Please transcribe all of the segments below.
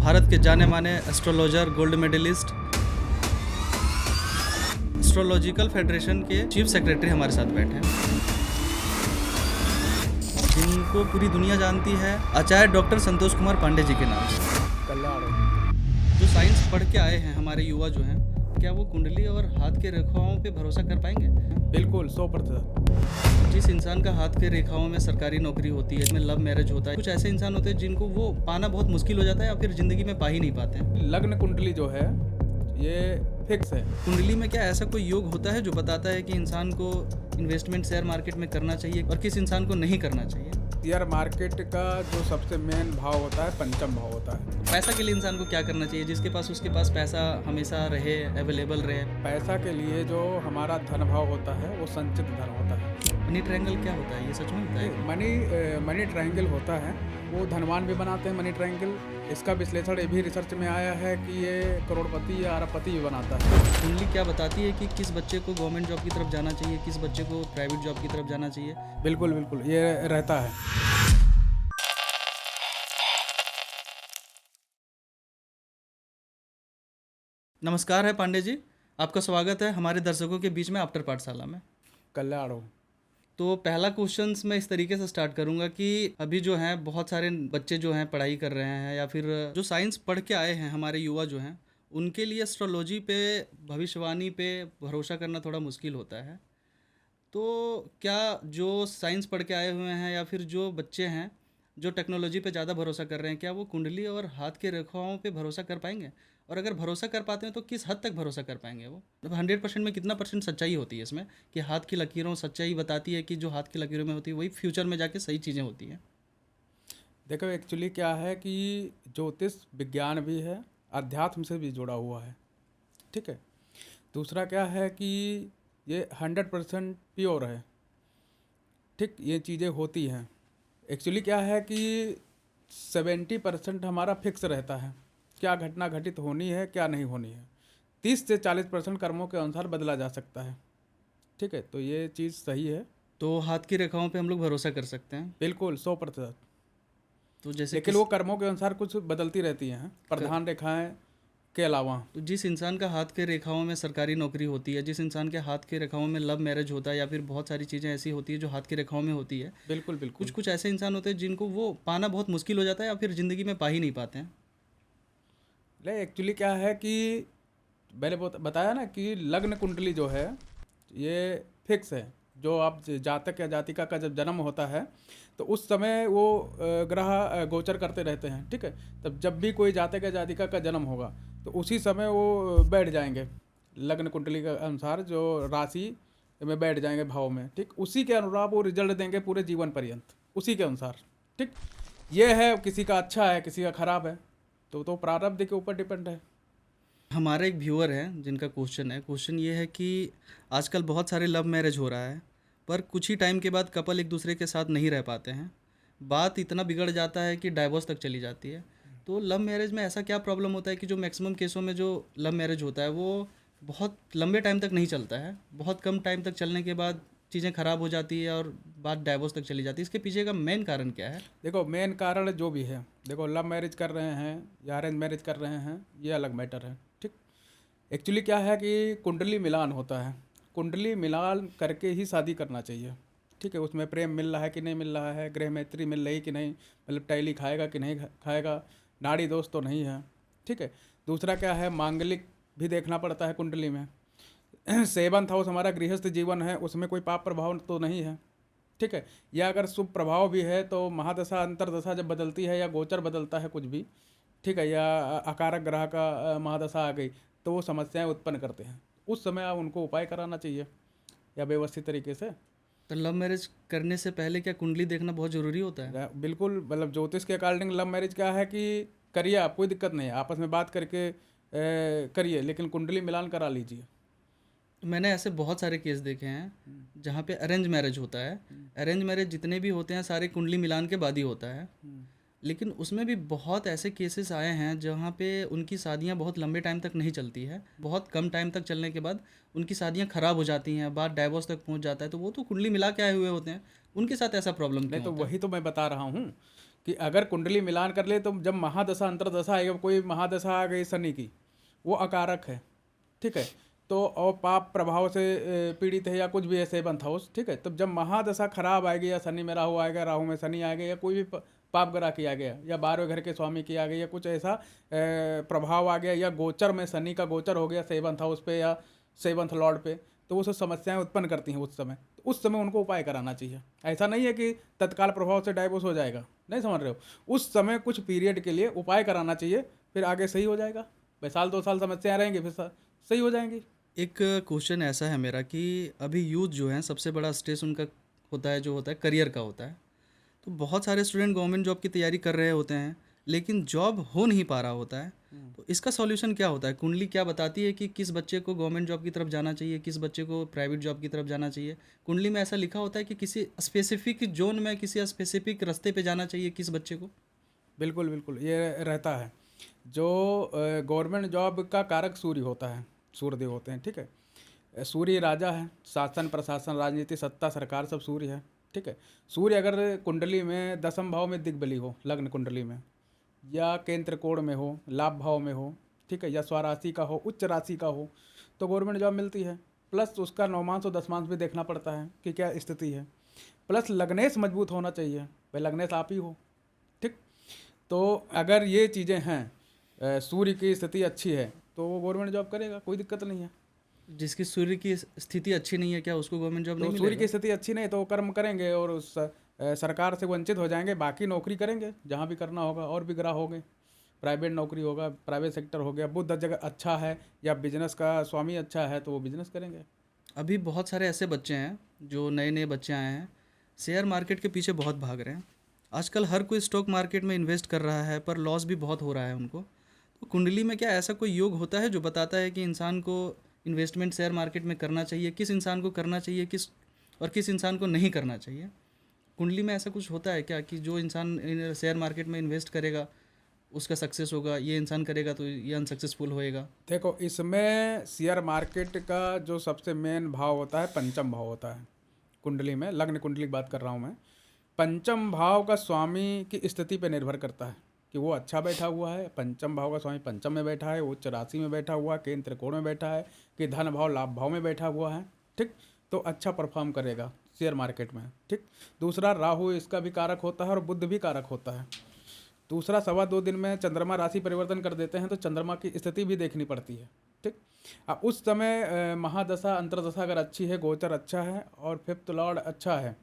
भारत के जाने माने astrologer, gold medalist, astrological federation के चीफ सेक्रेटरी हमारे साथ बैठे हैं, जिनको पूरी दुनिया जानती है आचार्य डॉक्टर संतोष कुमार पांडे जी के नाम से। जो साइंस पढ़ के आए हैं हमारे युवा जो हैं, क्या वो कुंडली और हाथ के रेखाओं पे भरोसा कर पाएंगे? बिल्कुल 100%। जिस इंसान का हाथ के रेखाओं में सरकारी नौकरी होती है, इसमें लव मैरिज होता है, कुछ ऐसे इंसान होते हैं जिनको वो पाना बहुत मुश्किल हो जाता है या फिर जिंदगी में पा ही नहीं पाते हैं। लग्न कुंडली जो है ये फिक्स है। कुंडली में क्या ऐसा कोई योग होता है जो बताता है कि इंसान को इन्वेस्टमेंट शेयर मार्केट में करना चाहिए और किस इंसान को नहीं करना चाहिए? शेयर मार्केट का जो सबसे मेन भाव होता है पंचम भाव होता है। पैसा के लिए इंसान को क्या करना चाहिए जिसके पास उसके पास पैसा हमेशा रहे, अवेलेबल रहे? पैसा के लिए जो हमारा धन भाव होता है वो संचित धन होता है। मनी ट्रायंगल क्या होता है, ये सच में होता है? मनी ट्रायंगल होता है, वो धनवान भी बनाते हैं मनी ट्रायंगल। इसका विश्लेषण ये भी रिसर्च में आया है कि ये करोड़पति या अरबपति भी बनाता है। कुंडली क्या बताती है कि किस बच्चे को गवर्नमेंट जॉब की तरफ जाना चाहिए, किस बच्चे को प्राइवेट जॉब की तरफ जाना चाहिए? बिल्कुल बिल्कुल ये रहता है। नमस्कार है पांडे जी, आपका स्वागत है हमारे दर्शकों के बीच में आफ्टर पाठशाला में। कल्याण हो। तो पहला क्वेश्चन मैं इस तरीके से स्टार्ट करूंगा कि अभी जो हैं बहुत सारे बच्चे जो हैं पढ़ाई कर रहे हैं या फिर जो साइंस पढ़ के आए हैं हमारे युवा जो हैं, उनके लिए एस्ट्रोलॉजी पे, भविष्यवाणी पे भरोसा करना थोड़ा मुश्किल होता है। तो क्या जो साइंस पढ़ के आए हुए हैं या फिर जो बच्चे हैं जो टेक्नोलॉजी पे ज़्यादा भरोसा कर रहे हैं, क्या वो कुंडली और हाथ के रेखाओं पे भरोसा कर पाएंगे? और अगर भरोसा कर पाते हैं तो किस हद तक भरोसा कर पाएंगे वो? 100% में कितना परसेंट सच्चाई होती है इसमें कि हाथ की लकीरों सच्चाई बताती है कि जो हाथ की लकीरों में होती है वही फ्यूचर में जाके सही चीज़ें होती हैं? देखो एक्चुअली क्या है कि ज्योतिष विज्ञान भी है, अध्यात्म से भी जुड़ा हुआ है। ठीक है। दूसरा क्या है कि ये 100% प्योर है। ठीक, ये चीज़ें होती हैं। एक्चुअली क्या है कि 70% हमारा फिक्स रहता है, क्या घटना घटित होनी है क्या नहीं होनी है। 30 से 40% कर्मों के अनुसार बदला जा सकता है। ठीक है, तो ये चीज़ सही है। तो हाथ की रेखाओं पे हम लोग भरोसा कर सकते हैं? बिल्कुल 100%। तो जैसे लेकिन वो कर्मों के अनुसार कुछ बदलती रहती हैं, प्रधान रेखाएं के अलावा। तो जिस इंसान का हाथ के रेखाओं में सरकारी नौकरी होती है, जिस इंसान के हाथ के रेखाओं में लव मैरिज होता है या फिर बहुत सारी चीज़ें ऐसी होती है जो हाथ की रेखाओं में होती है, बिल्कुल बिल्कुल। कुछ ऐसे इंसान होते हैं जिनको वो पाना बहुत मुश्किल हो जाता है या फिर ज़िंदगी में पा ही नहीं पाते हैं। ले एक्चुअली क्या है कि पहले बताया ना कि लग्न कुंडली जो है ये फिक्स है। जो आप जातक या जातिका का जब जन्म होता है तो उस समय वो ग्रह गोचर करते रहते हैं। ठीक है, तब जब भी कोई जातक या जातिका का जन्म होगा तो उसी समय वो बैठ जाएंगे लग्न कुंडली के अनुसार, जो राशि में बैठ जाएंगे भाव में। ठीक, उसी के अनुसार वो रिजल्ट देंगे पूरे जीवन पर्यंत, उसी के अनुसार। ठीक, ये है, किसी का अच्छा है किसी का खराब है, तो प्रारब्ध के ऊपर डिपेंड है। हमारा एक व्यूअर है जिनका क्वेश्चन ये है कि आजकल बहुत सारे लव मैरिज हो रहा है, पर कुछ ही टाइम के बाद कपल एक दूसरे के साथ नहीं रह पाते हैं, बात इतना बिगड़ जाता है कि डाइवोर्स तक चली जाती है। तो लव मैरिज में ऐसा क्या प्रॉब्लम होता है कि जो मैक्सिमम केसों में जो लव मैरिज होता है वो बहुत लंबे टाइम तक नहीं चलता है, बहुत कम टाइम तक चलने के बाद चीज़ें ख़राब हो जाती है और बात डाइवोर्स तक चली जाती है? इसके पीछे का मेन कारण क्या है? देखो मेन कारण जो भी है, देखो लव मैरिज कर रहे हैं या अरेंज मैरिज कर रहे हैं ये अलग मैटर है। ठीक, एक्चुअली क्या है कि कुंडली मिलान होता है, कुंडली मिलान करके ही शादी करना चाहिए। ठीक है, उसमें प्रेम मिल रहा है कि नहीं मिल रहा है, गृह मैत्री मिल रही कि नहीं, मतलब टैली खाएगा कि नहीं खाएगा, नाड़ी दोष तो नहीं है। ठीक है, दूसरा क्या है, मांगलिक भी देखना पड़ता है कुंडली में। 7th हाउस हमारा गृहस्थ जीवन है, उसमें कोई पाप प्रभाव तो नहीं है। ठीक है, या अगर शुभ प्रभाव भी है तो महादशा अंतरदशा जब बदलती है या गोचर बदलता है कुछ भी, ठीक है, या अकारक ग्रह का महादशा आ गई तो वो समस्याएं उत्पन्न करते हैं। उस समय आप उनको उपाय कराना चाहिए या व्यवस्थित तरीके से। तो लव मैरिज करने से पहले क्या कुंडली देखना बहुत ज़रूरी होता है? बिल्कुल, मतलब ज्योतिष के अकॉर्डिंग लव मैरिज क्या है कि करिए, आप कोई दिक्कत नहीं है, आपस में बात करके करिए, लेकिन कुंडली मिलान करा लीजिए। मैंने ऐसे बहुत सारे केस देखे हैं जहाँ पे अरेंज मैरिज होता है। अरेंज मैरिज जितने भी होते हैं सारे कुंडली मिलान के बाद ही होता है, लेकिन उसमें भी बहुत ऐसे केसेस आए हैं जहाँ पे उनकी शादियाँ बहुत लंबे टाइम तक नहीं चलती है, बहुत कम टाइम तक चलने के बाद उनकी शादियाँ ख़राब हो जाती हैं, बात डाइवोर्स तक पहुँच जाता है। तो वो तो कुंडली मिला के आए हुए होते हैं, उनके साथ ऐसा प्रॉब्लम नहीं क्यों तो होता है? वही तो मैं बता रहा हूँ कि अगर कुंडली मिलान कर ले तो जब महादशा अंतरदशा आएगा, कोई महादशा आ गई शनि की, वो अकारक है, ठीक है, तो और पाप प्रभाव से पीड़ित है या कुछ भी है, सेवंथ हाउस, ठीक है, तब जब महादशा खराब आएगी या शनि में राहु आएगा, राहु में शनि आएगा, या कोई भी पाप ग्रह की आ गया, या 12वें घर के स्वामी की आ गई, या कुछ ऐसा प्रभाव आ गया, या गोचर में शनि का गोचर हो गया सेवंथ हाउस पे या सेवंथ लॉर्ड पे, तो वो सब समस्याएं उत्पन्न करती हैं उस समय। तो उस समय उनको उपाय कराना चाहिए। ऐसा नहीं है कि तत्काल प्रभाव से डाइवोर्स हो जाएगा, नहीं समझ रहे हो, उस समय कुछ पीरियड के लिए उपाय कराना चाहिए, फिर आगे सही हो जाएगा। भाई साल 2 साल समस्याएं रहेंगी, फिर सही हो जाएंगी। एक क्वेश्चन ऐसा है मेरा कि अभी यूथ जो है सबसे बड़ा स्ट्रेस उनका होता है, जो होता है करियर का होता है। तो बहुत सारे स्टूडेंट गवर्नमेंट जॉब की तैयारी कर रहे होते हैं, लेकिन जॉब हो नहीं पा रहा होता है। तो इसका सॉल्यूशन क्या होता है? कुंडली क्या बताती है कि किस बच्चे को गवर्नमेंट जॉब की तरफ जाना चाहिए, किस बच्चे को प्राइवेट जॉब की तरफ जाना चाहिए? कुंडली में ऐसा लिखा होता है कि किसी स्पेसिफिक जोन में, किसी स्पेसिफिक रास्ते पे जाना चाहिए किस बच्चे को? बिल्कुल बिल्कुल, ये रहता है। जो गवर्नमेंट जॉब का कारक सूर्य होता है, सूर्यदेव होते हैं, ठीक है। सूर्य राजा है, शासन प्रशासन राजनीति सत्ता सरकार सब सूर्य है, ठीक है। सूर्य अगर कुंडली में 10वें भाव में दिग्बली हो, लग्न कुंडली में, या केंद्र कोण में हो, लाभ भाव में हो, ठीक है, या स्वराशि का हो, उच्च राशि का हो, तो गवर्नमेंट जॉब मिलती है। प्लस उसका नवमांश और दसमांश भी देखना पड़ता है कि क्या स्थिति है। प्लस लग्नेश मजबूत होना चाहिए, भाई लग्नेश आप ही हो, ठीक। तो अगर ये चीज़ें हैं, सूर्य की स्थिति अच्छी है, तो वो गवर्नमेंट जॉब करेगा, कोई दिक्कत नहीं है। जिसकी सूर्य की स्थिति अच्छी नहीं है, क्या उसको गवर्नमेंट जॉब तो नहीं सूर्य की मिलेगा? स्थिति अच्छी नहीं तो वो कर्म करेंगे और उस सरकार से वंचित हो जाएंगे, बाकी नौकरी करेंगे जहाँ भी करना होगा, और भी ग्रह हो गए, प्राइवेट नौकरी होगा, प्राइवेट सेक्टर हो गया, बुध जगह अच्छा है या बिजनेस का स्वामी अच्छा है तो वो बिजनेस करेंगे। अभी बहुत सारे ऐसे बच्चे हैं जो नए नए बच्चे आए हैं, शेयर मार्केट के पीछे बहुत भाग रहे हैं। आजकल हर कोई स्टॉक मार्केट में इन्वेस्ट कर रहा है, पर लॉस भी बहुत हो रहा है उनको। तो कुंडली में क्या ऐसा कोई योग होता है जो बताता है कि इंसान को इन्वेस्टमेंट शेयर मार्केट में करना चाहिए, किस इंसान को करना चाहिए, किस इंसान को नहीं करना चाहिए? कुंडली में ऐसा कुछ होता है क्या कि जो इंसान शेयर मार्केट में इन्वेस्ट करेगा उसका सक्सेस होगा, ये इंसान करेगा तो ये अनसक्सेसफुल होएगा? देखो, इसमें शेयर मार्केट का जो सबसे मेन भाव होता है पंचम भाव होता है कुंडली में, लग्न कुंडली की बात कर रहा हूँ मैं। पंचम भाव का स्वामी की स्थिति पर निर्भर करता है कि वो अच्छा बैठा हुआ है, पंचम भाव का स्वामी पंचम में बैठा है, उच्च राशि में बैठा हुआ है, केंद्र त्रिकोण में बैठा है, कि धन भाव लाभ भाव में बैठा हुआ है, ठीक, तो अच्छा परफॉर्म करेगा शेयर मार्केट में, ठीक। दूसरा, राहु इसका भी कारक होता है और बुध भी कारक होता है। दूसरा, 2.25 दिन में चंद्रमा राशि परिवर्तन कर देते हैं, तो चंद्रमा की स्थिति भी देखनी पड़ती है, ठीक। अब उस समय महादशा अंतरदशा अगर अच्छी है, गोचर अच्छा है और फिफ्थ लॉर्ड अच्छा है,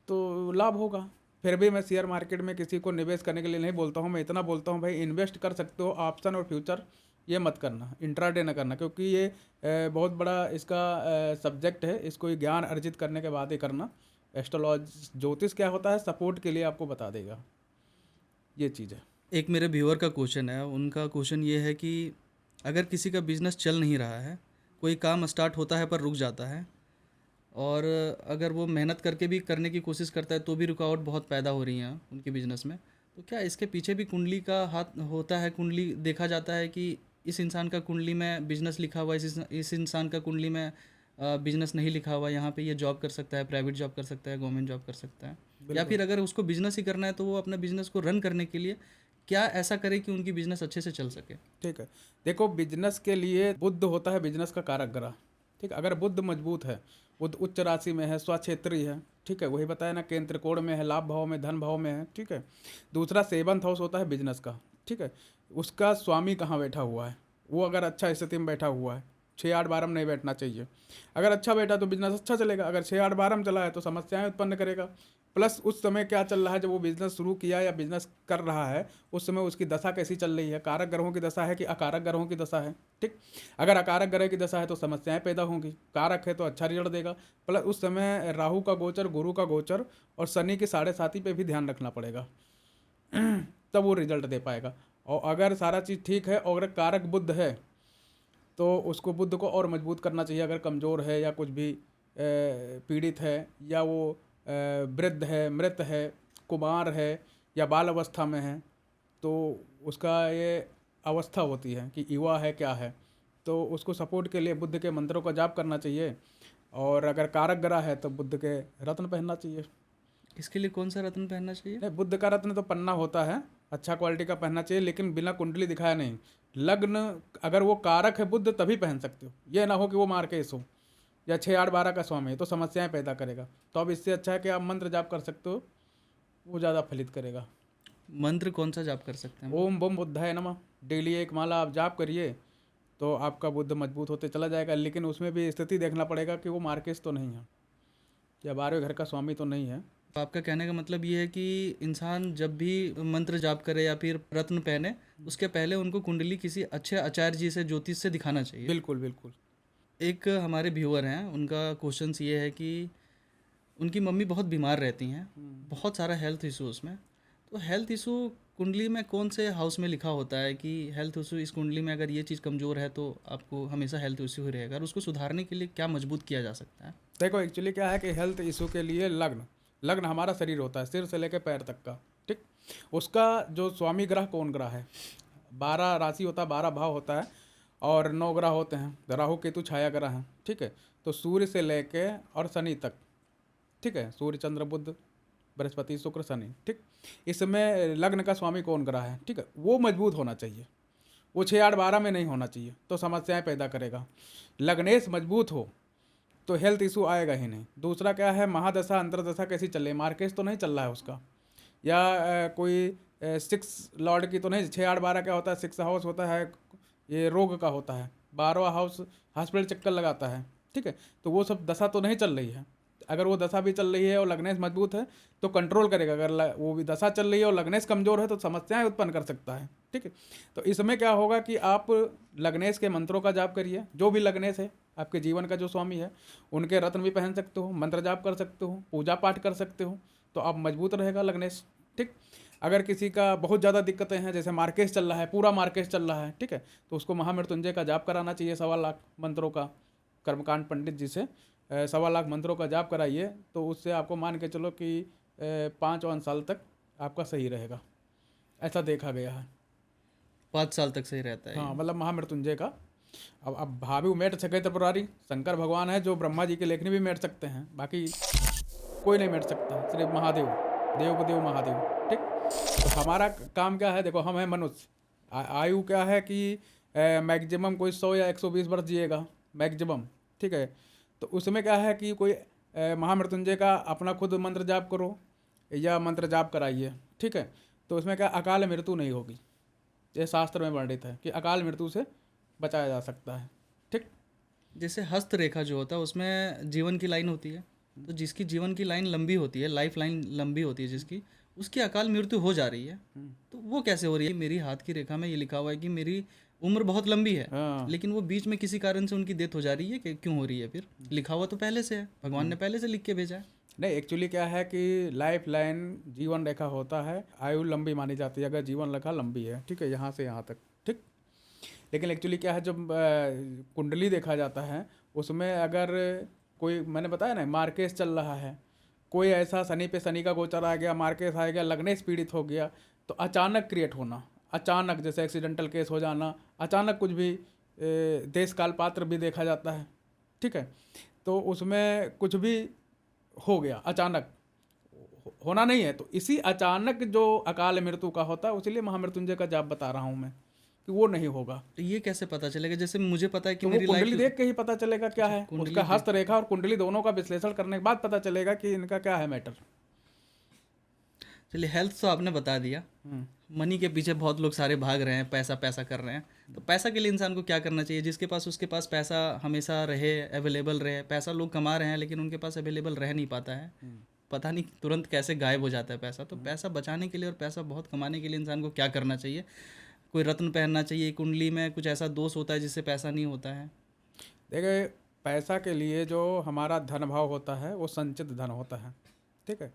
तो लाभ होगा। फिर भी मैं शेयर मार्केट में किसी को निवेश करने के लिए नहीं बोलता हूँ, मैं इतना बोलता हूँ भाई इन्वेस्ट कर सकते हो, ऑप्शन और फ्यूचर ये मत करना, इंट्राडे ना करना, क्योंकि ये बहुत बड़ा इसका सब्जेक्ट है, इसको ये ज्ञान अर्जित करने के बाद ही करना। एस्ट्रोलॉजी ज्योतिष क्या होता है, सपोर्ट के लिए आपको बता देगा, ये चीज़ है। एक मेरे व्यूअर का क्वेश्चन है, उनका क्वेश्चन ये है कि अगर किसी का बिजनेस चल नहीं रहा है, कोई काम स्टार्ट होता है पर रुक जाता है, और अगर वो मेहनत करके भी करने की कोशिश करता है तो भी रुकावट बहुत पैदा हो रही हैं उनके बिजनेस में, तो क्या इसके पीछे भी कुंडली का हाथ होता है? कुंडली देखा जाता है कि इस इंसान का कुंडली में बिजनेस लिखा हुआ है, इस इंसान का कुंडली में बिजनेस नहीं लिखा हुआ, यहाँ पे ये जॉब कर सकता है, प्राइवेट जॉब कर सकता है, गवर्नमेंट जॉब कर सकता है। या बिल्कुल, फिर अगर उसको बिजनेस ही करना है तो वो अपने बिजनेस को रन करने के लिए क्या ऐसा करे कि उनकी बिजनेस अच्छे से चल सके? ठीक है। देखो, बिजनेस के लिए बुध होता है बिजनेस का कारक ग्रह, ठीक। अगर बुध मजबूत है, बुध उच्च राशि में है, स्वक्षेत्री है, ठीक है, वही बताया ना, केंद्र कोण में है, लाभ भाव में, धन भाव में है, ठीक है। दूसरा, सेवंथ हाउस होता है बिजनेस का, ठीक है, उसका स्वामी कहाँ बैठा हुआ है, वो अगर अच्छा स्थिति में बैठा हुआ है, 6 8 12 में नहीं बैठना चाहिए। अगर अच्छा बैठा तो बिजनेस अच्छा चलेगा, अगर 6 8 12 में चला है तो समस्याएं उत्पन्न करेगा। प्लस उस समय क्या चल रहा है, जब वो बिजनेस शुरू किया या बिजनेस कर रहा है, उस समय उसकी दशा कैसी चल रही है, कारक ग्रहों की दशा है कि अकारक ग्रहों की दशा है, ठीक। अगर अकारक ग्रह की दशा है तो समस्याएं पैदा होंगी, कारक है तो अच्छा रिजल्ट देगा। प्लस उस समय राहु का गोचर, गुरु का गोचर और शनि की 7.5 पे भी ध्यान रखना पड़ेगा तब वो रिजल्ट दे पाएगा। और अगर सारा चीज़ ठीक है और अगर कारक बुध है तो उसको बुध को और मजबूत करना चाहिए। अगर कमज़ोर है या कुछ भी पीड़ित है, या वो वृद्ध है, मृत है, कुमार है या बाल अवस्था में है, तो उसका ये अवस्था होती है कि युवा है क्या है, तो उसको सपोर्ट के लिए बुद्ध के मंत्रों का जाप करना चाहिए। और अगर कारक ग्रह है तो बुद्ध के रत्न पहनना चाहिए। इसके लिए कौन सा रत्न पहनना चाहिए? नहीं, बुध का रत्न तो पन्ना होता है, अच्छा क्वालिटी का पहनना चाहिए, लेकिन बिना कुंडली दिखाया नहीं। लग्न अगर वो कारक है बुध तभी पहन सकते हो, ये ना हो कि वो मार्केस हो या 6 8 12 का स्वामी है तो समस्याएं पैदा करेगा। तो अब इससे अच्छा है कि आप मंत्र जाप कर सकते हो, वो ज़्यादा फलित करेगा। मंत्र कौन सा जाप कर सकते हैं हम? ओम बम बुद्धाय नमः डेली एक माला आप जाप करिए तो आपका बुद्ध मजबूत होते चला जाएगा। लेकिन उसमें भी स्थिति देखना पड़ेगा कि वो मार्केस तो नहीं है या 12वें घर का स्वामी तो नहीं है। तो आपका कहने का मतलब ये है कि इंसान जब भी मंत्र जाप करे या फिर रत्न पहने, उसके पहले उनको कुंडली किसी अच्छे आचार्य जी से, ज्योतिष से दिखाना चाहिए। बिल्कुल बिल्कुल। एक हमारे व्यूअर हैं, उनका क्वेश्चंस ये है कि उनकी मम्मी बहुत बीमार रहती हैं, बहुत सारा हेल्थ इशू उसमें। तो हेल्थ इशू कुंडली में कौन से हाउस में लिखा होता है कि हेल्थ इशू इस कुंडली में अगर ये चीज़ कमज़ोर है तो आपको हमेशा हेल्थ इशू ही रहेगा, और उसको सुधारने के लिए क्या मजबूत किया जा सकता है? देखो एक्चुअली क्या है कि हेल्थ इशू के लिए लग्न लग्न हमारा शरीर होता है, सिर से लेकर पैर तक का, ठीक। उसका जो स्वामी ग्रह कौन ग्रह है, 12 राशि होता है, 12 भाव होता है और 9 ग्रह होते हैं। राहु केतु छाया ग्रह हैं, ठीक है। तो सूर्य से लेके और शनि तक, ठीक है, सूर्य चंद्र बुध बृहस्पति शुक्र शनि, ठीक। इसमें लग्न का स्वामी कौन ग्रह है, ठीक है, वो मजबूत होना चाहिए। वो 6 8 12 में नहीं होना चाहिए, तो समस्याएं पैदा करेगा। लग्नेश मजबूत हो तो हेल्थ इशू आएगा ही नहीं। दूसरा क्या है, महादशा अंतरदशा कैसी चल रही है, मार्केस तो नहीं चल रहा है उसका, या कोई 6 लॉर्ड की तो नहीं। 6 8 12 क्या होता है, 6 हाउस होता है ये रोग का होता है, 12वां हाउस हॉस्पिटल चक्कर लगाता है, ठीक है। तो वो सब दशा तो नहीं चल रही है। अगर वो दशा भी चल रही है और लग्नेश मजबूत है तो कंट्रोल करेगा। अगर वो भी दशा चल रही है और लग्नेश कमजोर है तो समस्याएं उत्पन्न कर सकता है, ठीक है। तो इसमें क्या होगा कि आप लग्नेश के मंत्रों का जाप करिए, जो भी लग्नेश है आपके जीवन का जो स्वामी है, उनके रत्न भी पहन सकते हो, मंत्र जाप कर सकते हो, पूजा पाठ कर सकते हो, तो आप मजबूत रहेगा लग्नेश, ठीक। अगर किसी का बहुत ज़्यादा दिक्कतें हैं, जैसे मार्केस चल रहा है, पूरा मार्केस चल रहा है, ठीक है, तो उसको महामृत्युंजय का जाप कराना चाहिए, 1.25 लाख मंत्रों का, कर्मकांड पंडित जी से 1.25 लाख मंत्रों का जाप कराइए, तो उससे आपको मान के चलो कि 5 साल तक आपका सही रहेगा, ऐसा देखा गया है। 5 साल तक सही रहता है? हाँ, मतलब महामृत्युंजय का। अब भाभी मेट सके त्रिपुरारी, शंकर भगवान है जो ब्रह्मा जी की लेखनी भी मेट सकते हैं, बाकी कोई नहीं मेट सकता, सिर्फ महादेव, देव को देव महादेव, ठीक। तो हमारा काम क्या है, देखो हम हैं मनुष्य, आयु क्या है कि मैक्सिमम कोई 100 या 120 वर्ष जिएगा मैक्सिमम, ठीक है। तो उसमें क्या है कि कोई महामृत्युंजय का अपना खुद मंत्र जाप करो या मंत्र जाप कराइए, ठीक है। तो उसमें क्या अकाल मृत्यु नहीं होगी, ये शास्त्र में वर्णित है कि अकाल मृत्यु से बचाया जा सकता है, ठीक। जैसे हस्त रेखा जो होता है उसमें जीवन की लाइन होती है, तो जिसकी जीवन की लाइन लंबी होती है, लाइफ लाइन लंबी होती है जिसकी, उसकी अकाल मृत्यु हो जा रही है, तो वो कैसे हो रही है? मेरी हाथ की रेखा में ये लिखा हुआ है कि मेरी उम्र बहुत लंबी है, हाँ। लेकिन वो बीच में किसी कारण से उनकी डेथ हो जा रही है, कि क्यों हो रही है? फिर लिखा हुआ तो पहले से है, भगवान ने पहले से लिख के भेजा है। नहीं, एक्चुअली क्या है कि लाइफ लाइन जीवन रेखा होता है, आयु लंबी मानी जाती है अगर जीवन रेखा लंबी है, ठीक है, यहाँ से यहाँ तक, ठीक। लेकिन एक्चुअली क्या है, जब कुंडली देखा जाता है उसमें अगर कोई, मैंने बताया ना, मार्केस चल रहा है, कोई ऐसा शनि पे शनि का गोचर आ गया, मार्केस आ गया, लग्नेश पीड़ित हो गया, तो अचानक क्रिएट होना, अचानक जैसे एक्सीडेंटल केस हो जाना, अचानक कुछ भी देश काल पात्र भी देखा जाता है, ठीक है। तो उसमें कुछ भी हो गया अचानक, होना नहीं है, तो इसी अचानक जो अकाल मृत्यु का होता है, उसीलिए महामृत्युंजय का जाप बता रहा हूँ मैं कि वो नहीं होगा। तो ये कैसे पता चलेगा? जैसे मुझे पता है कि तो वो मेरी कुंडली लाइफ, देख के ही पता चलेगा क्या है, कुंडली उसका हस्त रेखा और कुंडली दोनों का विश्लेषण करने के बाद पता चलेगा कि इनका क्या है मैटर। चलिए हेल्थ तो आपने बता दिया, मनी के पीछे बहुत लोग सारे भाग रहे हैं, पैसा पैसा कर रहे हैं, तो पैसा के लिए इंसान को क्या करना चाहिए? जिसके पास, उसके पास पैसा हमेशा रहे, अवेलेबल रहे। पैसा लोग कमा रहे हैं लेकिन उनके पास अवेलेबल रह नहीं पाता है, पता नहीं तुरंत कैसे गायब हो जाता है पैसा। तो पैसा बचाने के लिए और पैसा बहुत कमाने के लिए इंसान को क्या करना चाहिए? कोई रत्न पहनना चाहिए? कुंडली में कुछ ऐसा दोष होता है जिससे पैसा नहीं होता है? देखिए, पैसा के लिए जो हमारा धन भाव होता है वो संचित धन होता है, ठीक है,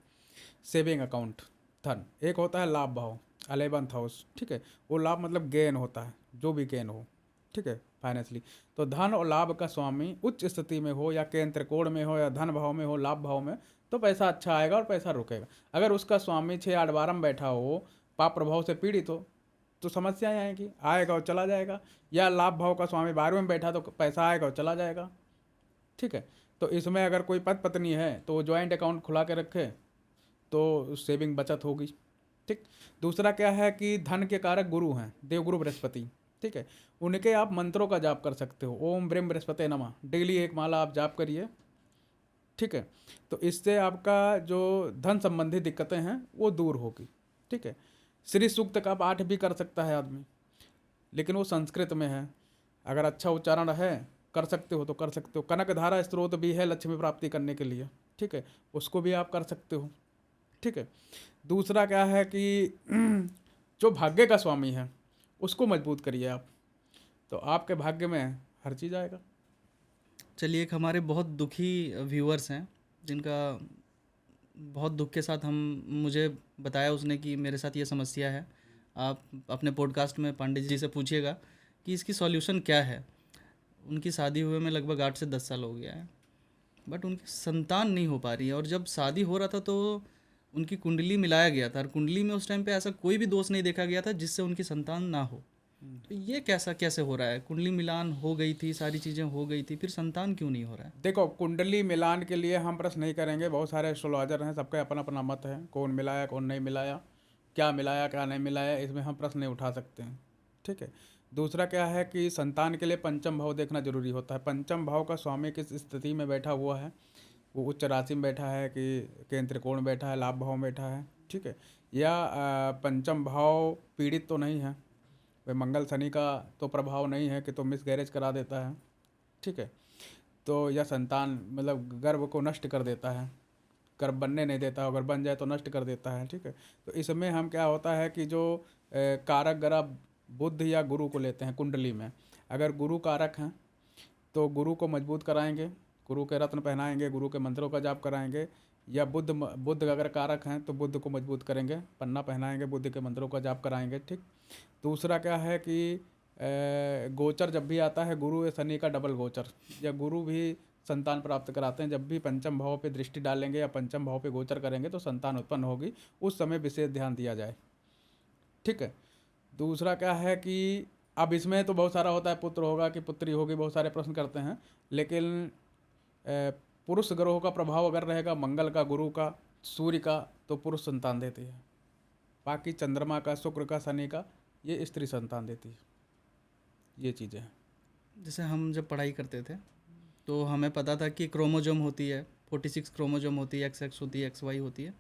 सेविंग अकाउंट धन। एक होता है लाभ भाव, 11th हाउस, ठीक है, वो लाभ मतलब गेन होता है, जो भी गेन हो, ठीक है, फाइनेंशली। तो धन और लाभ का स्वामी उच्च स्थिति में हो, या केंद्र त्रिकोण में हो, या धन भाव में हो, लाभ भाव में, तो पैसा अच्छा आएगा और पैसा रुकेगा। अगर उसका स्वामी 6 8 12 में बैठा हो, पाप प्रभाव से पीड़ित हो, तो समस्याएं आएंगी, आएगा और चला जाएगा। या लाभ भाव का स्वामी 12वें में बैठा तो पैसा आएगा और चला जाएगा, ठीक है। तो इसमें अगर कोई पति पत्नी है तो वो ज्वाइंट अकाउंट खुला के रखे तो सेविंग बचत होगी। ठीक। दूसरा क्या है कि धन के कारक गुरु हैं, देवगुरु बृहस्पति। ठीक है, उनके आप मंत्रों का जाप कर सकते हो। ओम ब्रह्म बृहस्पति नमः डेली एक माला आप जाप करिए। ठीक है, तो इससे आपका जो धन संबंधी दिक्कतें हैं वो दूर होगी। ठीक है, श्री सूक्त का पाठ भी कर सकता है आदमी, लेकिन वो संस्कृत में है। अगर अच्छा उच्चारण है, कर सकते हो तो कर सकते हो। कनक धारा स्त्रोत भी है लक्ष्मी प्राप्ति करने के लिए। ठीक है, उसको भी आप कर सकते हो। ठीक है, दूसरा क्या है कि जो भाग्य का स्वामी है उसको मजबूत करिए आप, तो आपके भाग्य में हर चीज़ आएगा। चलिए, एक हमारे बहुत दुखी व्यूअर्स हैं जिनका बहुत दुख के साथ हम मुझे बताया उसने कि मेरे साथ ये समस्या है। आप अपने पॉडकास्ट में पांडे जी से पूछिएगा कि इसकी सॉल्यूशन क्या है। उनकी शादी हुए में लगभग 8 से 10 साल हो गया है, बट उनकी संतान नहीं हो पा रही है। और जब शादी हो रहा था तो उनकी कुंडली मिलाया गया था, और कुंडली में उस टाइम पे ऐसा कोई भी दोष नहीं देखा गया था जिससे उनकी संतान ना हो। तो ये कैसे हो रहा है? कुंडली मिलान हो गई थी, सारी चीज़ें हो गई थी, फिर संतान क्यों नहीं हो रहा है? देखो, कुंडली मिलान के लिए हम प्रश्न नहीं करेंगे। बहुत सारे एस्ट्रोलॉजर हैं, सबका अपना अपना मत है, कौन मिलाया कौन नहीं मिलाया, क्या मिलाया क्या नहीं मिलाया, इसमें हम प्रश्न नहीं उठा सकते हैं। ठीक है, दूसरा क्या है कि संतान के लिए पंचम भाव देखना जरूरी होता है। पंचम भाव का स्वामी किस स्थिति में बैठा हुआ है, वो उच्च राशि में बैठा है कि केंद्र त्रिकोण में बैठा है, लाभ भाव में बैठा है। ठीक है, या पंचम भाव पीड़ित तो नहीं है, वे मंगल शनि का तो प्रभाव नहीं है कि तो मिसगैरेज करा देता है। ठीक है, तो या संतान मतलब गर्भ को नष्ट कर देता है, गर्भ बनने नहीं देता, अगर बन जाए तो नष्ट कर देता है। ठीक है, तो इसमें हम क्या होता है कि जो कारक ग्रह बुध या गुरु को लेते हैं कुंडली में। अगर गुरु कारक हैं तो गुरु को मजबूत कराएंगे, गुरु के रत्न पहनाएंगे, गुरु के मंत्रों का जाप कराएंगे। या बुध अगर कारक हैं तो बुध को मजबूत करेंगे, पन्ना पहनाएंगे, बुध के मंत्रों का जाप कराएंगे। ठीक। दूसरा क्या है कि गोचर जब भी आता है, गुरु या शनि का डबल गोचर, या गुरु भी संतान प्राप्त कराते हैं। जब भी पंचम भाव पे दृष्टि डालेंगे या पंचम भाव पे गोचर करेंगे तो संतान उत्पन्न होगी, उस समय विशेष ध्यान दिया जाए। ठीक है, दूसरा क्या है कि अब इसमें तो बहुत सारा होता है, पुत्र होगा कि पुत्री होगी, बहुत सारे प्रश्न करते हैं। लेकिन पुरुष ग्रहों का प्रभाव अगर रहेगा, मंगल का, गुरु का, सूर्य का, तो पुरुष संतान देती है। बाकी चंद्रमा का, शुक्र का, शनि का, ये स्त्री संतान देती है। ये चीज़ें हैं। जैसे हम जब पढ़ाई करते थे तो हमें पता था कि क्रोमोजोम होती है, 46 क्रोमोजोम होती है, एक्स एक्स होती है, एक्स वाई होती है।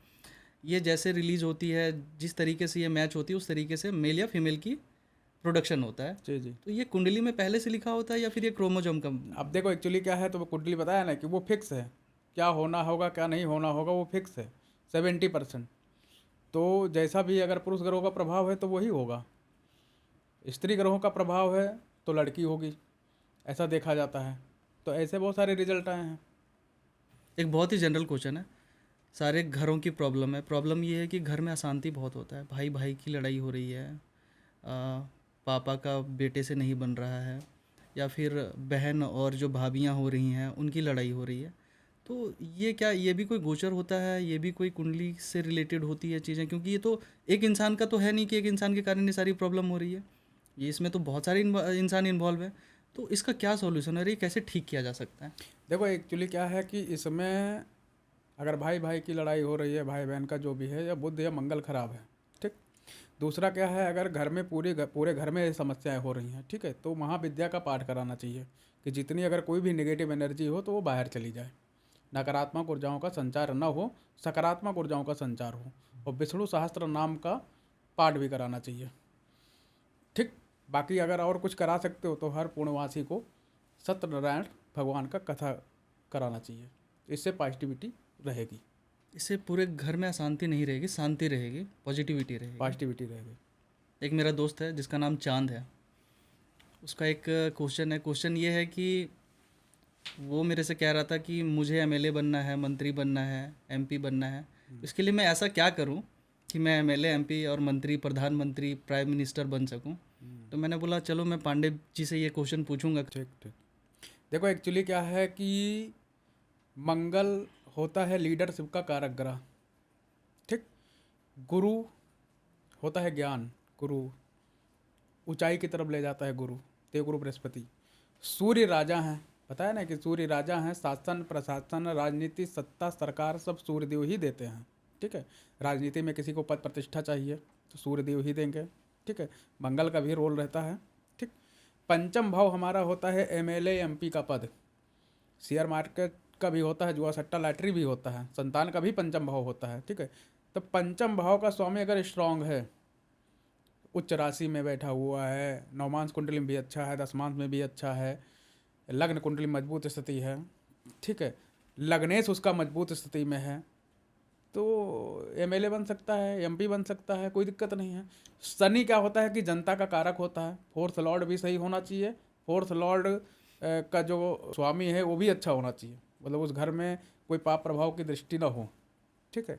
ये जैसे रिलीज होती है, जिस तरीके से ये मैच होती है, उस तरीके से मेल या फीमेल की प्रोडक्शन होता है। जी जी। तो ये कुंडली में पहले से लिखा होता है या फिर ये क्रोमोजोम का? अब देखो एक्चुअली क्या है, तो वो कुंडली बताया ना कि वो फिक्स है, क्या होना होगा क्या नहीं होना होगा वो फिक्स है 70%। तो जैसा भी अगर पुरुष ग्रहों का प्रभाव है तो वही होगा, स्त्री ग्रहों का प्रभाव है तो लड़की होगी, ऐसा देखा जाता है। तो ऐसे बहुत सारे रिजल्ट आए हैं। एक बहुत ही जनरल क्वेश्चन है, सारे घरों की प्रॉब्लम है। प्रॉब्लम ये है कि घर में अशांति बहुत होता है, भाई भाई की लड़ाई हो रही है, पापा का बेटे से नहीं बन रहा है, या फिर बहन और जो भाभियाँ हो रही हैं उनकी लड़ाई हो रही है। तो ये क्या, ये भी कोई गोचर होता है? ये भी कोई कुंडली से रिलेटेड होती है चीज़ें? क्योंकि ये तो एक इंसान का तो है नहीं कि एक इंसान के कारण ये सारी प्रॉब्लम हो रही है। ये इसमें तो बहुत सारे इंसान इन्वॉल्व है। तो इसका क्या सॉल्यूशन है और ये कैसे ठीक किया जा सकता है? देखो एक्चुअली क्या है कि इसमें अगर भाई भाई की लड़ाई हो रही है, भाई बहन का जो भी है, या बुध या मंगल खराब है। ठीक। दूसरा क्या है, अगर घर में पूरे घर में समस्याएं हो रही हैं, ठीक है, तो महाविद्या का पाठ कराना चाहिए कि जितनी अगर कोई भी नेगेटिव एनर्जी हो तो वो बाहर चली जाए, नकारात्मक ऊर्जाओं का संचार न हो, सकारात्मक ऊर्जाओं का संचार हो। और विष्णु सहस्त्र नाम का पाठ भी कराना चाहिए। ठीक। बाकी अगर और कुछ करा सकते हो तो हर पूर्णवासी को सत्यनारायण भगवान का कथा कराना चाहिए, इससे पॉजिटिविटी रहेगी। इससे पूरे घर में अशांति नहीं रहेगी, शांति रहेगी, पॉजिटिविटी रहेगी। पॉजिटिविटी रहेगी। एक मेरा दोस्त है जिसका नाम चांद है, उसका एक क्वेश्चन है। क्वेश्चन ये है कि वो मेरे से कह रहा था कि मुझे एमएलए बनना है, मंत्री बनना है, एमपी बनना है। इसके लिए मैं ऐसा क्या करूं कि मैं एमएलए, एमपी और मंत्री, प्रधानमंत्री, प्राइम मिनिस्टर बन सकूं? तो मैंने बोला चलो मैं पांडे जी से ये क्वेश्चन पूछूंगा। ठीक ठीक। देखो एक्चुअली क्या है कि मंगल होता है लीडरशिप का कारक ग्रह। ठीक। गुरु होता है ज्ञान, गुरु ऊंचाई की तरफ ले जाता है, गुरु देवगुरु बृहस्पति। सूर्य राजा हैं, पता है ना कि सूर्य राजा हैं, शासन प्रशासन राजनीति सत्ता सरकार सब सूर्यदेव ही देते हैं। ठीक है। राजनीति में किसी को पद प्रतिष्ठा चाहिए तो सूर्यदेव ही देंगे, ठीक है। मंगल का भी रोल रहता है, ठीक। पंचम भाव हमारा होता है एमएलए एमपी का पद, शेयर मार्केट का भी होता है, जुआ सट्टा लॉटरी भी होता है, संतान का भी पंचम भाव होता है, ठीक है। तो पंचम भाव का स्वामी अगर स्ट्रांग है, उच्च राशि में बैठा हुआ है, नवमांश कुंडली में भी अच्छा है, दशमांश में भी अच्छा है, लग्न कुंडली मजबूत स्थिति है, ठीक है, लग्नेश उसका मजबूत स्थिति में है, तो एमएलए बन सकता है, एमपी बन सकता है, कोई दिक्कत नहीं है। शनि क्या होता है कि जनता का कारक होता है, फोर्थ लॉर्ड भी सही होना चाहिए, फोर्थ लॉर्ड का जो स्वामी है वो भी अच्छा होना चाहिए, मतलब उस घर में कोई पाप प्रभाव की दृष्टि ना हो, ठीक है,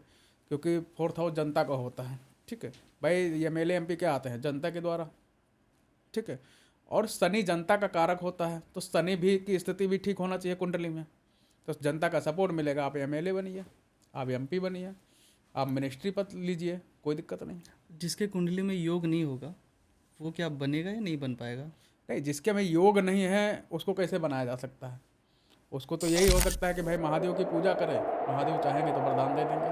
क्योंकि फोर्थ हाउस जनता का होता है, ठीक है। भाई एमएलए एमपी क्या आते हैं जनता के द्वारा, ठीक है। और शनि जनता का कारक होता है, तो शनि भी की स्थिति भी ठीक होना चाहिए कुंडली में, तो जनता का सपोर्ट मिलेगा, आप एमएलए बनिए, आप एमपी बनिए, आप मिनिस्ट्री पद लीजिए, कोई दिक्कत नहीं। जिसके कुंडली में योग नहीं होगा वो क्या बनेगा या नहीं बन पाएगा? नहीं, जिसके में योग नहीं है उसको कैसे बनाया जा सकता है? उसको तो यही हो सकता है कि भाई महादेव की पूजा करें, महादेव चाहेंगे तो वरदान दे देंगे,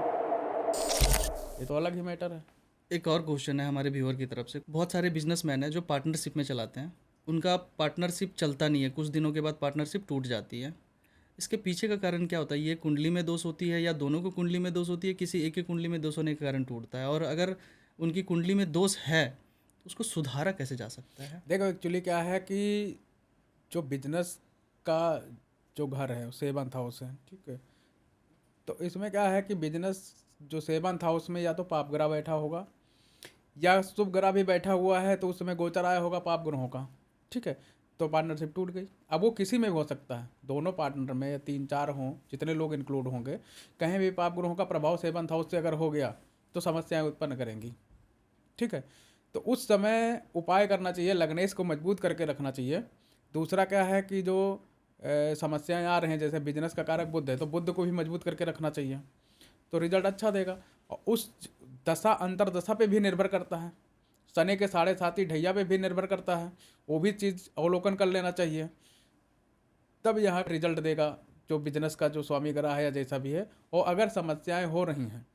ये तो अलग ही मैटर है। एक और क्वेश्चन है हमारे व्यूअर की तरफ से। बहुत सारे बिजनेसमैन हैं जो पार्टनरशिप में चलाते हैं, उनका पार्टनरशिप चलता नहीं है, कुछ दिनों के बाद पार्टनरशिप टूट जाती है। इसके पीछे का कारण क्या होता है? ये कुंडली में दोष होती है या दोनों को कुंडली में दोष होती है, किसी एक की कुंडली में दोष होने के कारण टूटता है? और अगर उनकी कुंडली में दोष है तो उसको सुधारा कैसे जा सकता है? देखो एक्चुअली क्या है कि जो बिजनेस का जो घर है सेवंथ हाउस है, ठीक है। तो इसमें क्या है कि बिजनेस जो सेवंथ हाउस में या तो पाप ग्रह बैठा होगा या शुभ ग्रह भी बैठा हुआ है, तो उसमें गोचर आया होगा पाप ग्रहों का, ठीक है। तो पार्टनरशिप टूट गई। अब वो किसी में भी हो सकता है, दोनों पार्टनर में या 3-4 हों, जितने लोग इंक्लूड होंगे, कहीं भी पाप ग्रहों का प्रभाव सेवंथ हाउस से अगर हो गया तो समस्याएं उत्पन्न करेंगी, ठीक है। तो उस समय उपाय करना चाहिए, लग्नेश को मजबूत करके रखना चाहिए। दूसरा क्या है कि जो समस्याएं आ रही हैं, जैसे बिजनेस का कारक बुध है, तो बुध को भी मजबूत करके रखना चाहिए, तो रिजल्ट अच्छा देगा। और उस दशा अंतर दशा पे भी निर्भर करता है, शनि के 7.5 ढैया पे भी निर्भर करता है, वो भी चीज़ अवलोकन कर लेना चाहिए, तब यहाँ रिजल्ट देगा जो बिजनेस का जो स्वामी ग्रह है या जैसा भी है। और अगर समस्याएं हो रही हैं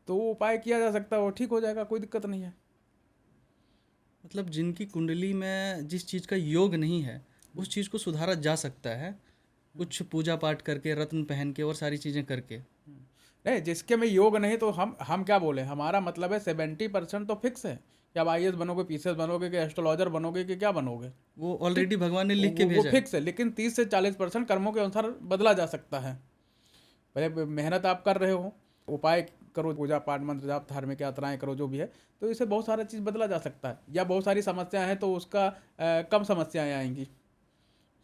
तो वो उपाय किया जा सकता है, वो ठीक हो जाएगा, कोई दिक्कत नहीं है। मतलब जिनकी कुंडली में जिस चीज़ का योग नहीं है उस चीज़ को सुधारा जा सकता है, कुछ पूजा पाठ करके, रत्न पहन के और सारी चीज़ें करके। नहीं, जिसके में योग नहीं तो हम क्या बोले, हमारा मतलब है 70% तो फिक्स है कि आप आईएएस बनोगे, पीसीएस बनोगे, कि एस्ट्रोलॉजर बनोगे, कि क्या बनोगे, वो ऑलरेडी भगवान ने लिख के वो भेजा है। फिक्स है। लेकिन 30 से 40% कर्मों के अनुसार बदला जा सकता है। पहले मेहनत आप कर रहे हो, उपाय करो, पूजा पाठ मंत्र जाप धार्मिक यात्राएं करो, जो भी है, तो इससे बहुत सारा चीज़ बदला जा सकता है। या बहुत सारी समस्याएं हैं तो उसका कम समस्याएं आएंगी,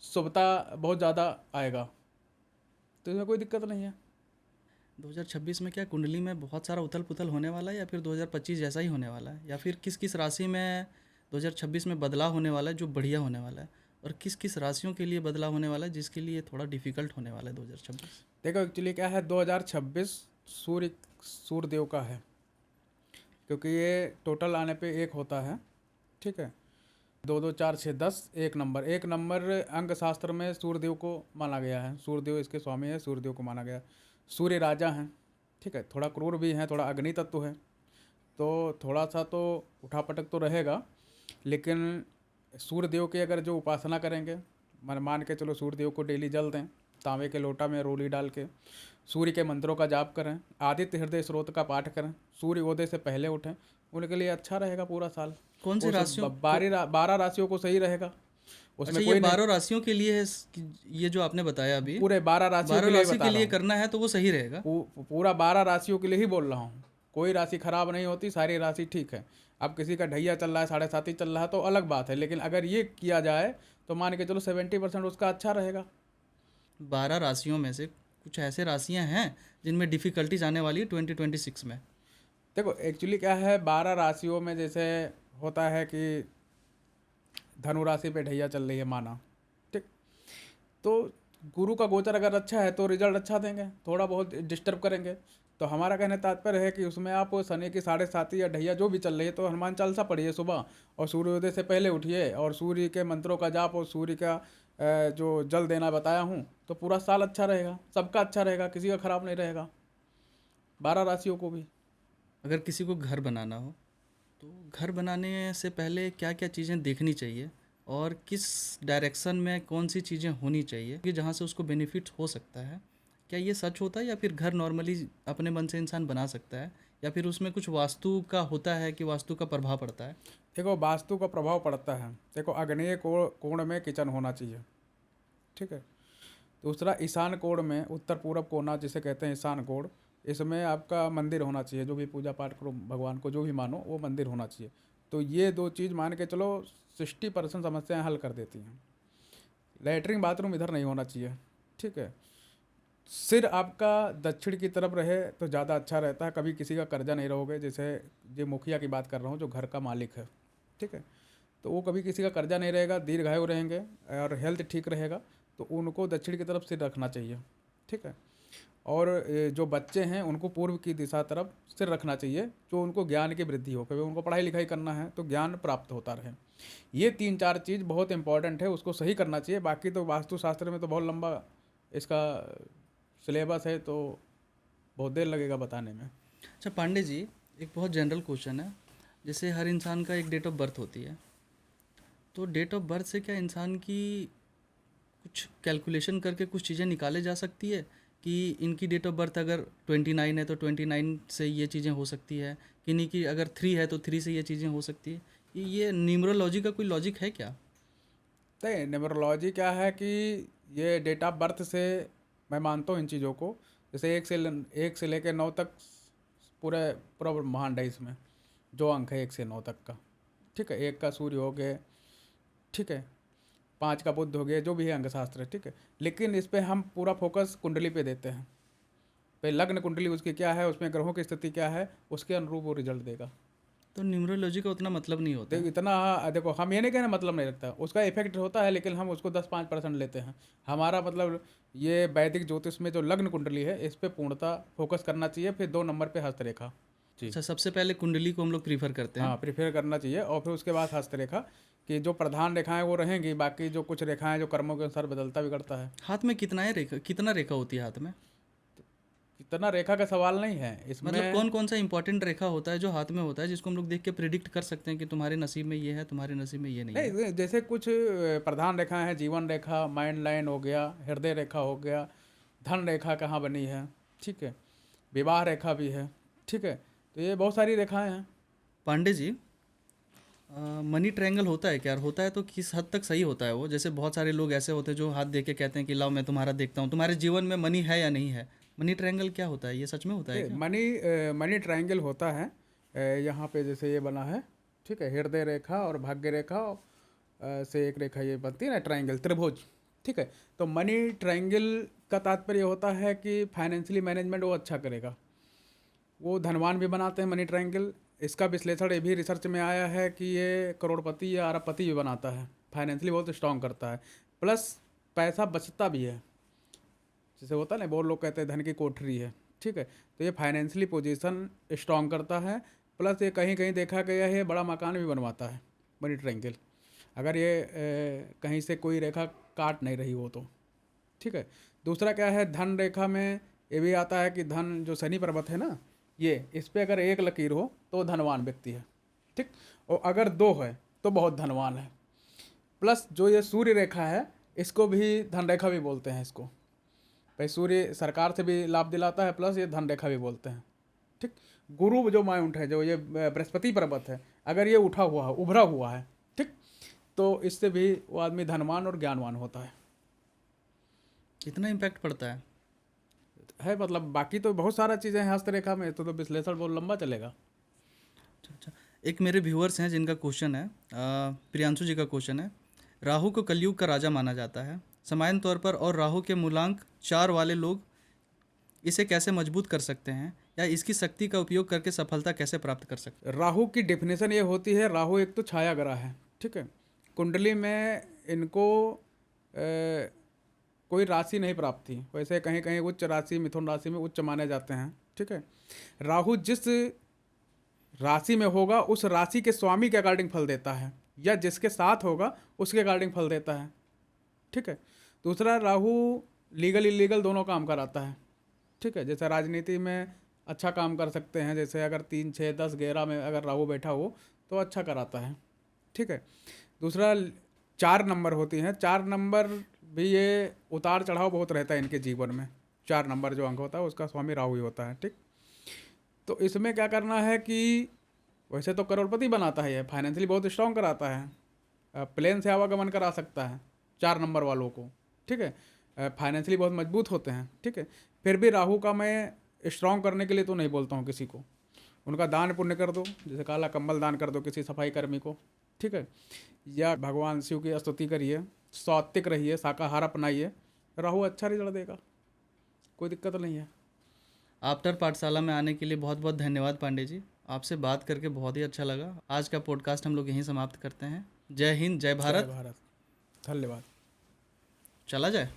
शुभता बहुत ज़्यादा आएगा, तो इसमें कोई दिक्कत नहीं है। 2026 में क्या कुंडली में बहुत सारा उथल पुथल होने वाला है या फिर 2025 जैसा ही होने वाला है, या फिर किस किस राशि में 2026 में बदलाव होने वाला है जो बढ़िया होने वाला है, और किस किस राशियों के लिए बदलाव होने वाला है जिसके लिए थोड़ा डिफिकल्ट होने वाला है 2026? देखो एक्चुअली क्या है, 2026 सूर्य देव का है, क्योंकि ये टोटल आने पे एक होता है, ठीक है। 2 2 4 6 10 एक नंबर अंक शास्त्र में सूर्यदेव को माना गया है, सूर्यदेव इसके स्वामी है, सूर्यदेव को माना गया है। सूर्य राजा हैं, ठीक है, थोड़ा क्रूर भी हैं, थोड़ा अग्नि तत्व है, तो थोड़ा सा तो उठापटक तो रहेगा। लेकिन सूर्यदेव की अगर जो उपासना करेंगे, मान के चलो सूर्यदेव को डेली जल दें, तांबे के लोटा में रोली डाल के, सूर्य के मंत्रों का जाप करें, आदित्य हृदय स्रोत का पाठ करें, सूर्य उदय से पहले उठें, उनके लिए अच्छा रहेगा पूरा साल। कौन सी राशियों? 12 राशियों को सही रहेगा अच्छा, उसमें, ये कोई 12 राशियों के लिए है ये जो आपने बताया अभी? पूरे 12 राशियों 12 के लिए राशि बता के रहा लिए हूँ। करना है तो वो सही रहेगा? पूरा 12 राशियों के लिए ही बोल रहा हूँ, कोई राशि खराब नहीं होती, सारी राशि ठीक है। अब किसी का ढैया चल रहा है, 7.5 चल रहा है, तो अलग बात है, लेकिन अगर ये किया जाए तो मान के चलो 70% उसका अच्छा रहेगा। 12 राशियों में से कुछ ऐसे राशियां हैं जिनमें डिफ़िकल्टीज आने वाली है 2026 में? देखो एक्चुअली क्या है, 12 राशियों में जैसे होता है कि धनु राशि पे ढैया चल रही है माना, ठीक, तो गुरु का गोचर अगर अच्छा है तो रिजल्ट अच्छा देंगे, थोड़ा बहुत डिस्टर्ब करेंगे। तो हमारा कहने तात्पर्य है कि उसमें आप शनि की 7.5 या ढैया जो भी चल रही है, तो हनुमान चालीसा पढ़िए सुबह, और सूर्योदय से पहले उठिए, और सूर्य के मंत्रों का जाप और सूर्य का जो जल देना बताया हूँ, तो पूरा साल अच्छा रहेगा, सबका अच्छा रहेगा, किसी का खराब नहीं रहेगा, 12 राशियों को भी। अगर किसी को घर बनाना हो तो घर बनाने से पहले क्या क्या चीज़ें देखनी चाहिए और किस डायरेक्शन में कौन सी चीज़ें होनी चाहिए कि जहाँ से उसको बेनिफिट हो सकता है? क्या ये सच होता है या फिर घर नॉर्मली अपने मन से इंसान बना सकता है या फिर उसमें कुछ वास्तु का होता है कि वास्तु का प्रभाव पड़ता है? देखो वास्तु का प्रभाव पड़ता है। देखो आग्नेय कोण में किचन होना चाहिए, ठीक है। दूसरा ईशान कोण में, उत्तर पूरब कोना जिसे कहते हैं ईशान कोण, इसमें आपका मंदिर होना चाहिए। जो भी पूजा पाठ करो भगवान को जो भी मानो वो मंदिर होना चाहिए। तो ये दो चीज़ मान के चलो 60% समस्याएं हल कर देती हैं। लैटरिन बाथरूम इधर नहीं होना चाहिए, ठीक है। सिर आपका दक्षिण की तरफ रहे तो ज़्यादा अच्छा रहता है। कभी किसी का कर्जा नहीं रहोगे। जैसे ये मुखिया की बात कर रहा हूँ जो घर का मालिक है, ठीक है। तो वो कभी किसी का कर्जा नहीं रहेगा, दीर्घायु रहेंगे और हेल्थ ठीक रहेगा। तो उनको दक्षिण की तरफ सिर रखना चाहिए, ठीक है। और जो बच्चे हैं उनको पूर्व की दिशा तरफ सिर रखना चाहिए, जो उनको ज्ञान की वृद्धि हो। कभी उनको पढ़ाई लिखाई करना है तो ज्ञान प्राप्त होता रहे। ये 3-4 चीज़ बहुत इंपॉर्टेंट है, उसको सही करना चाहिए। बाकी तो वास्तुशास्त्र में तो बहुत लंबा इसका सिलेबस है, तो बहुत देर लगेगा बताने में। अच्छा पांडे जी, एक बहुत जनरल क्वेश्चन है। जैसे हर इंसान का एक डेट ऑफ बर्थ होती है, तो डेट ऑफ बर्थ से क्या इंसान की कुछ कैलकुलेशन करके कुछ चीज़ें निकाले जा सकती है कि इनकी डेट ऑफ बर्थ अगर 29 है तो 29 से ये चीज़ें हो सकती है, किन्हीं की अगर 3 है तो 3 से ये चीज़ें हो सकती है? ये न्यूमरोलॉजी का कोई लॉजिक है क्या? तो न्यूमरोलॉजी क्या है कि ये डेट ऑफ बर्थ से मैं मानता हूँ इन चीज़ों को। जैसे एक से लेकर 9 तक पूरे पूरा ब्रह्मांड है। इसमें जो अंक है 1 से 9 तक का, ठीक है। 1 का सूर्य हो गए, ठीक है। 5 का बुध हो गया, जो भी है अंक शास्त्र है, ठीक है। लेकिन इस पे हम पूरा फोकस कुंडली पे देते हैं। पे लग्न कुंडली उसकी क्या है, उसमें ग्रहों की स्थिति क्या है, उसके अनुरूप वो रिजल्ट देगा। तो न्यूमरोलॉजी का उतना मतलब नहीं होता देखो है। इतना, देखो हम ये नहीं कहना मतलब नहीं रखता, उसका इफेक्ट होता है, लेकिन हम उसको 10-5% लेते हैं। हमारा मतलब ये वैदिक ज्योतिष में जो लग्न कुंडली है इस पे पूर्णतः फोकस करना चाहिए। फिर 2 नंबर पे हस्तरेखा जी, अच्छा, सबसे पहले कुंडली को हम लोग प्रीफर करते हैं। हाँ प्रिफेयर करना चाहिए। और फिर उसके बाद हस्तरेखा कि जो प्रधान रेखाएं वो रहेंगी, बाकी जो कुछ रेखाएं जो कर्मों के अनुसार बदलता भी करता है। हाथ में कितना रेखा होती है हाथ में? इतना रेखा का सवाल नहीं है मतलब इसमें। कौन कौन सा इंपॉर्टेंट रेखा होता है जो हाथ में होता है जिसको हम लोग देख के प्रिडिक्ट कर सकते हैं कि तुम्हारे नसीब में ये है, तुम्हारे नसीब में ये नहीं है? नहीं, जैसे कुछ प्रधान रेखाएं हैं, जीवन रेखा, माइंड लाइन हो गया, हृदय रेखा हो गया, धन रेखा कहाँ बनी है, ठीक है। विवाह रेखा भी है, ठीक है। तो ये बहुत सारी रेखाएं हैं। पांडे जी, मनी ट्रायंगल होता है क्या? और होता है तो किस हद तक सही होता है वो? जैसे बहुत सारे लोग ऐसे होते हैं जो हाथ देख के कहते हैं कि लाओ मैं तुम्हारा देखता हूँ, तुम्हारे जीवन में मनी है या नहीं है। मनी ट्रायंगल क्या होता है, ये सच में होता है क्या? मनी ट्रायंगल होता है। यहाँ पे जैसे ये बना है, ठीक है। हृदय रेखा और भाग्य रेखा से एक रेखा ये बनती है ना, ट्रायंगल, त्रिभुज, ठीक है। तो मनी ट्रायंगल का तात्पर्य होता है कि फाइनेंशियली मैनेजमेंट वो अच्छा करेगा, वो धनवान भी बनाते हैं मनी ट्रायंगल। इसका विश्लेषण ये भी रिसर्च में आया है कि ये करोड़पति या अरबपति भी बनाता है, फाइनेंशियली बहुत स्ट्रांग करता है। प्लस पैसा बचता भी है। जैसे होता है ना, बहुत लोग कहते हैं धन की कोठरी है, ठीक है। तो ये फाइनेंशियली पोजीशन स्ट्रांग करता है। प्लस ये कहीं कहीं देखा गया है बड़ा मकान भी बनवाता है मनी ट्रायंगल, अगर ये कहीं से कोई रेखा काट नहीं रही हो तो, ठीक है। दूसरा क्या है, धन रेखा में ये भी आता है कि धन जो शनि पर्वत है ना, ये इस पे अगर एक लकीर हो तो धनवान व्यक्ति है, ठीक। और अगर 2 है तो बहुत धनवान है। प्लस जो ये सूर्य रेखा है इसको भी धन रेखा भी बोलते हैं इसको। भाई सूर्य सरकार से भी लाभ दिलाता है, प्लस ये धन रेखा भी बोलते हैं, ठीक। गुरु जो माउंट है, जो ये बृहस्पति पर्वत है, अगर ये उठा हुआ है, उभरा हुआ है, ठीक, तो इससे भी वो आदमी धनवान और ज्ञानवान होता है। कितना इम्पैक्ट पड़ता है? मतलब बाकी तो बहुत सारा चीज़ें हैं हस्तरेखा में, तो विश्लेषण बहुत लंबा चलेगा। अच्छा अच्छा, एक मेरे व्यूअर्स हैं जिनका क्वेश्चन है, प्रियांशु जी का क्वेश्चन है। राहु को कलयुग का राजा माना जाता है सामान्य तौर पर, और राहु के मूलांक 4 वाले लोग इसे कैसे मजबूत कर सकते हैं या इसकी शक्ति का उपयोग करके सफलता कैसे प्राप्त कर सकते राहु की डेफिनेशन ये होती है, राहु एक तो छाया ग्रह है, ठीक है। कुंडली में इनको कोई राशि नहीं प्राप्त थी। वैसे कहीं कहीं उच्च राशि, मिथुन राशि में उच्च माने जाते हैं, ठीक है। राहु जिस राशि में होगा उस राशि के स्वामी के अकॉर्डिंग फल देता है, या जिसके साथ होगा उसके अकॉर्डिंग फल देता है, ठीक है। दूसरा, राहु लीगल इलीगल दोनों काम कराता है, ठीक है। जैसे राजनीति में अच्छा काम कर सकते हैं। जैसे अगर 3, 6, 10, 11 में अगर राहु बैठा हो तो अच्छा कराता है, ठीक है। दूसरा 4 नंबर होती हैं, 4 नंबर भी ये उतार चढ़ाव बहुत रहता है इनके जीवन में। 4 नंबर जो अंक होता है उसका स्वामी राहु ही होता है, ठीक। तो इसमें क्या करना है कि वैसे तो करोड़पति बनाता है, ये फाइनेंशियली बहुत स्ट्रांग कराता है, प्लेन से आवागमन करा सकता है 4 नंबर वालों को, ठीक है। फाइनेंशियली बहुत मजबूत होते हैं, ठीक है। फिर भी राहु का मैं स्ट्रांग करने के लिए तो नहीं बोलता हूँ किसी को, उनका दान पुण्य कर दो, जैसे काला कंबल दान कर दो किसी सफाई कर्मी को, ठीक है। या भगवान शिव की स्तुति करिए, सात्विक रहिए, शाकाहार अपनाइए, राहु अच्छा रिजल्ट देगा, कोई दिक्कत नहीं है। आफ्टर पाठशाला में आने के लिए बहुत बहुत धन्यवाद पांडे जी। आपसे बात करके बहुत ही अच्छा लगा। आज का पॉडकास्ट हम लोग यहीं समाप्त करते हैं। जय हिंद, जय जय भारत। भारत, धन्यवाद। चला जाए।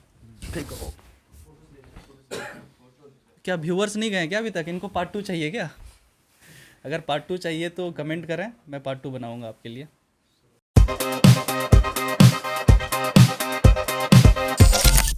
क्या व्यूअर्स नहीं गए क्या अभी तक? इनको पार्ट 2 चाहिए क्या? अगर पार्ट 2 चाहिए तो कमेंट करें, मैं पार्ट 2 बनाऊंगा आपके लिए।